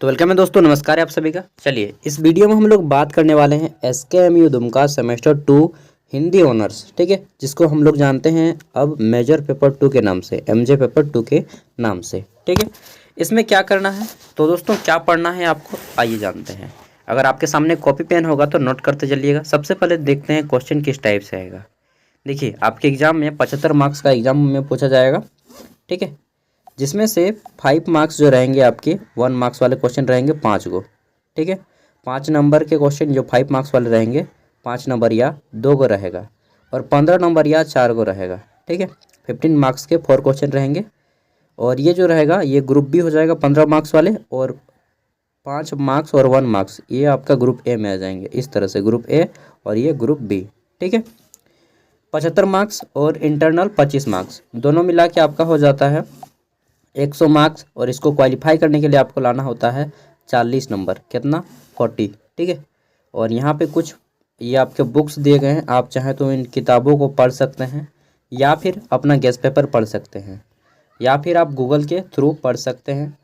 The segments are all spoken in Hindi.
तो वेलकम है दोस्तों, नमस्कार है आप सभी का। चलिए इस वीडियो में हम लोग बात करने वाले हैं SKMU Dumka semester 2 Hindi honours, ठीक है, जिसको हम लोग जानते हैं अब मेजर पेपर 2 के नाम से, MJ पेपर 2 के नाम से, ठीक है। इसमें क्या करना है तो दोस्तों, क्या पढ़ना है आपको, आइए जानते हैं। अगर आपके सामने कॉपी पेन होगा तो नोट करते चलिएगा। सबसे पहले देखते हैं क्वेश्चन किस टाइप से आएगा। देखिए आपके एग्जाम में 75 मार्क्स का एग्जाम में पूछा जाएगा, ठीक है, जिसमें से 5 मार्क्स जो रहेंगे आपके 1 मार्क्स वाले क्वेश्चन रहेंगे 5 गो, ठीक है। 5 नंबर के क्वेश्चन जो 5 मार्क्स वाले रहेंगे 5 नंबर या 2 गो रहेगा, और 15 नंबर या 4 गो रहेगा, ठीक है। 15 मार्क्स के 4 क्वेश्चन रहेंगे, और ये जो रहेगा ये ग्रुप बी हो जाएगा 15 मार्क्स वाले, और 5 मार्क्स और 1 मार्क्स ये आपका ग्रुप ए में आ जाएंगे। इस तरह से ग्रुप ए और ये ग्रुप बी, ठीक है। 75 मार्क्स और इंटरनल 25 मार्क्स दोनों मिला के आपका हो जाता है 100 मार्क्स, और इसको क्वालिफाई करने के लिए आपको लाना होता है 40 नंबर, कितना 40, ठीक है। और यहाँ पे कुछ ये आपके बुक्स दिए गए हैं, आप चाहें तो इन किताबों को पढ़ सकते हैं, या फिर अपना गेस्ट पेपर पढ़ सकते हैं, या फिर आप गूगल के थ्रू पढ़ सकते हैं।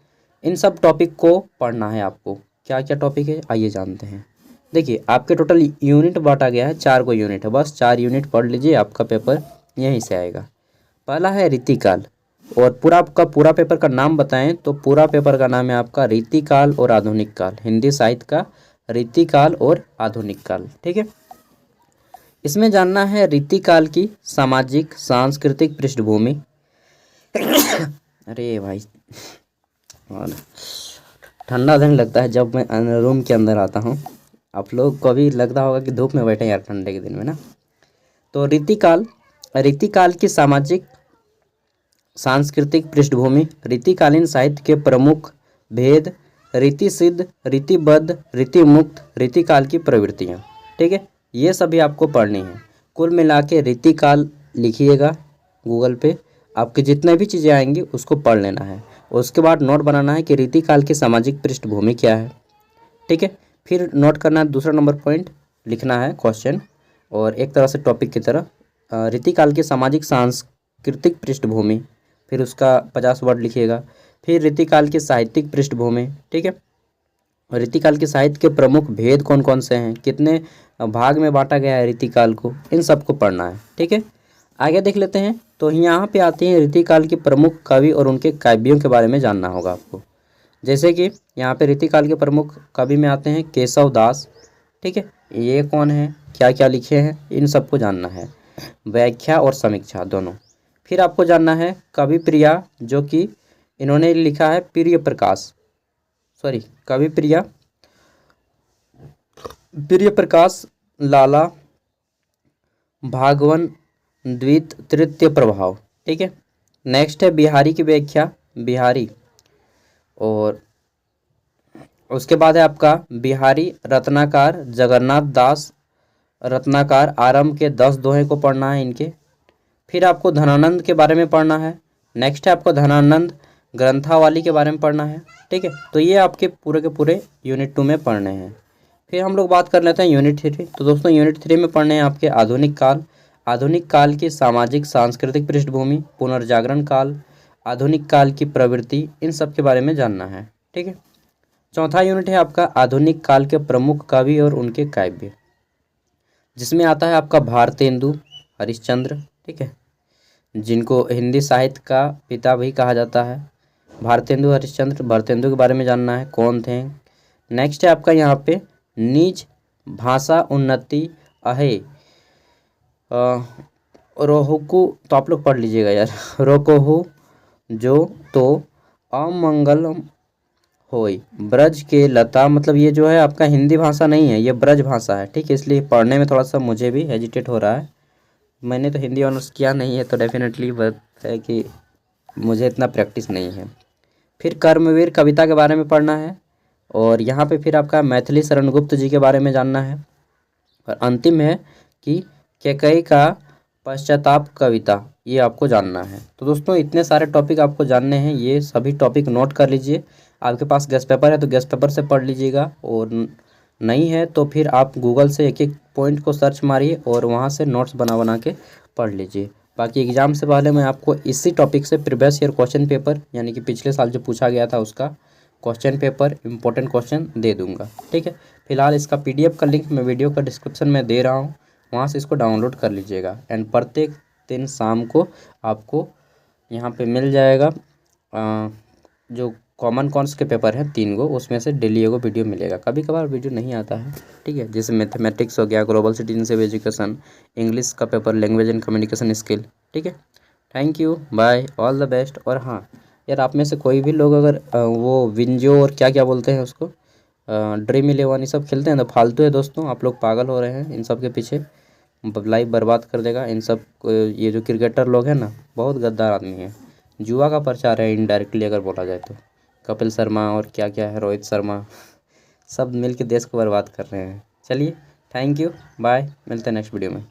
इन सब टॉपिक को पढ़ना है आपको। क्या क्या टॉपिक है आइए जानते हैं। देखिए आपके टोटल यूनिट बांटा गया है, 4 को यूनिट है, बस 4 यूनिट पढ़ लीजिए, आपका पेपर यहीं से आएगा। पहला है रीतिकाल, और पूरा आपका पूरा पेपर का नाम बताएं तो पूरा पेपर का नाम है आपका रीतिकाल और आधुनिक काल, हिंदी साहित्य का रीतिकाल और आधुनिक काल, ठीक है। इसमें जानना है रीतिकाल की सामाजिक सांस्कृतिक पृष्ठभूमि। अरे भाई और ठंडा दिन लगता है जब मैं रूम के अंदर आता हूँ। आप लोग को भी लगता होगा कि धूप में बैठे यार ठंडे के दिन में ना। तो रीतिकाल की सामाजिक सांस्कृतिक पृष्ठभूमि, रीतिकालीन साहित्य के प्रमुख भेद, रीति सिद्ध, रीतिबद्ध, रीति मुक्त, रीतिकाल की प्रवृत्तियाँ, ठीक है, ये सभी आपको पढ़नी है। कुल मिला के रीतिकाल लिखिएगा गूगल पे, आपके जितने भी चीज़ें आएंगी उसको पढ़ लेना है। उसके बाद नोट बनाना है कि रीतिकाल की सामाजिक पृष्ठभूमि क्या है, ठीक है। फिर नोट करना है, दूसरा नंबर पॉइंट लिखना है क्वेश्चन, और एक तरह से टॉपिक की तरह रीतिकाल की सामाजिक सांस्कृतिक पृष्ठभूमि, फिर उसका 50 वर्ड लिखिएगा। फिर रीतिकाल की साहित्यिक पृष्ठभूमि, ठीक है, और रीतिकाल के साहित्य के प्रमुख भेद कौन कौन से हैं, कितने भाग में बांटा गया है रीतिकाल को, इन सबको पढ़ना है, ठीक है। आगे देख लेते हैं। तो यहाँ पे आते हैं रीतिकाल के प्रमुख कवि और उनके काव्यों के बारे में जानना होगा आपको। जैसे कि यहाँ पे रीतिकाल के प्रमुख कवि में आते हैं केशव दास, ठीक है, ये कौन है, क्या क्या लिखे हैं, इन सबको जानना है, व्याख्या और समीक्षा दोनों। फिर आपको जानना है कवि प्रिया, जो कि इन्होंने लिखा है कवि प्रिय प्रकाश लाला भागवन द्वित तृतीय प्रभाव, ठीक है। नेक्स्ट है बिहारी की व्याख्या, बिहारी, और उसके बाद है आपका बिहारी रत्नाकर जगन्नाथ दास रत्नाकर आरंभ के 10 दोहे को पढ़ना है इनके। फिर आपको धनानंद के बारे में पढ़ना है। नेक्स्ट है आपको धनानंद ग्रंथावली के बारे में पढ़ना है, ठीक है। तो ये आपके पूरे के पूरे यूनिट 2 में पढ़ने हैं। फिर हम लोग बात कर लेते हैं यूनिट 3। तो दोस्तों यूनिट 3 में पढ़ने हैं आपके आधुनिक काल की सामाजिक सांस्कृतिक पृष्ठभूमि, पुनर्जागरण काल, आधुनिक काल की प्रवृत्ति, इन सब के बारे में जानना है, ठीक है। चौथा यूनिट है आपका आधुनिक काल के प्रमुख कवि और उनके काव्य, जिसमें आता है आपका भारतेंदु हरिश्चंद्र, ठीक है, जिनको हिंदी साहित्य का पिता भी कहा जाता है। भारतेंदु हरिश्चंद्र, भारतेंदु के बारे में जानना है कौन थे। नेक्स्ट है आपका यहाँ पे निज भाषा उन्नति अहे रोहुकु, तो आप लोग पढ़ लीजिएगा यार, रोकोहु जो तो अमंगलम होई ब्रज के लता, मतलब ये जो है आपका हिंदी भाषा नहीं है, ये ब्रज भाषा है, ठीक है, इसलिए पढ़ने में थोड़ा सा मुझे भी हेजिटेट हो रहा है। मैंने तो हिंदी ऑनर्स किया नहीं है, तो डेफिनेटली बात है कि मुझे इतना प्रैक्टिस नहीं है। फिर कर्मवीर कविता के बारे में पढ़ना है, और यहाँ पे फिर आपका मैथिली शरण गुप्त जी के बारे में जानना है, और अंतिम है कि कैकेयी का पश्चाताप कविता, ये आपको जानना है। तो दोस्तों इतने सारे टॉपिक आपको जानने हैं, ये सभी टॉपिक नोट कर लीजिए। आपके पास गेस्ट पेपर है तो गेस्ट पेपर से पढ़ लीजिएगा, और नहीं है तो फिर आप गूगल से एक एक पॉइंट को सर्च मारिए और वहाँ से नोट्स बना बना के पढ़ लीजिए। बाकी एग्ज़ाम से पहले मैं आपको इसी टॉपिक से प्रीवियस ईयर क्वेश्चन पेपर यानी कि पिछले साल जो पूछा गया था उसका क्वेश्चन पेपर इंपॉर्टेंट क्वेश्चन दे दूंगा, ठीक है। फिलहाल इसका PDF का लिंक मैं वीडियो का डिस्क्रिप्शन में दे रहा हूँ, वहाँ से इसको डाउनलोड कर लीजिएगा। एंड प्रत्येक दिन शाम को आपको यहाँ पे मिल जाएगा जो कॉमन कॉन्स के पेपर हैं 3 गो, उसमें से डेली एगो वीडियो मिलेगा। कभी कभार वीडियो नहीं आता है, ठीक है, जैसे मैथमेटिक्स हो गया, ग्लोबल सिटीजनशिप एजुकेशन, इंग्लिश का paper, language and communication skill, ठीक है। Thank you, bye, all the best. और हाँ यार, आप में से कोई भी लोग अगर वो विंजो और क्या क्या बोलते हैं उसको, ड्रीम 11 ये सब खेलते हैं तो फालतू है दोस्तों, आप लोग पागल हो रहे हैं इन सब के पीछे, लाइफ बर्बाद कर देगा इन सब। ये जो क्रिकेटर लोग हैं ना, बहुत गद्दार आदमी है, जुआ का प्रचार है इनडायरेक्टली अगर बोला जाए तो। कपिल शर्मा और क्या क्या है, रोहित शर्मा, सब मिल के देश को बर्बाद कर रहे हैं। चलिए, थैंक यू, बाय, मिलते हैं नेक्स्ट वीडियो में।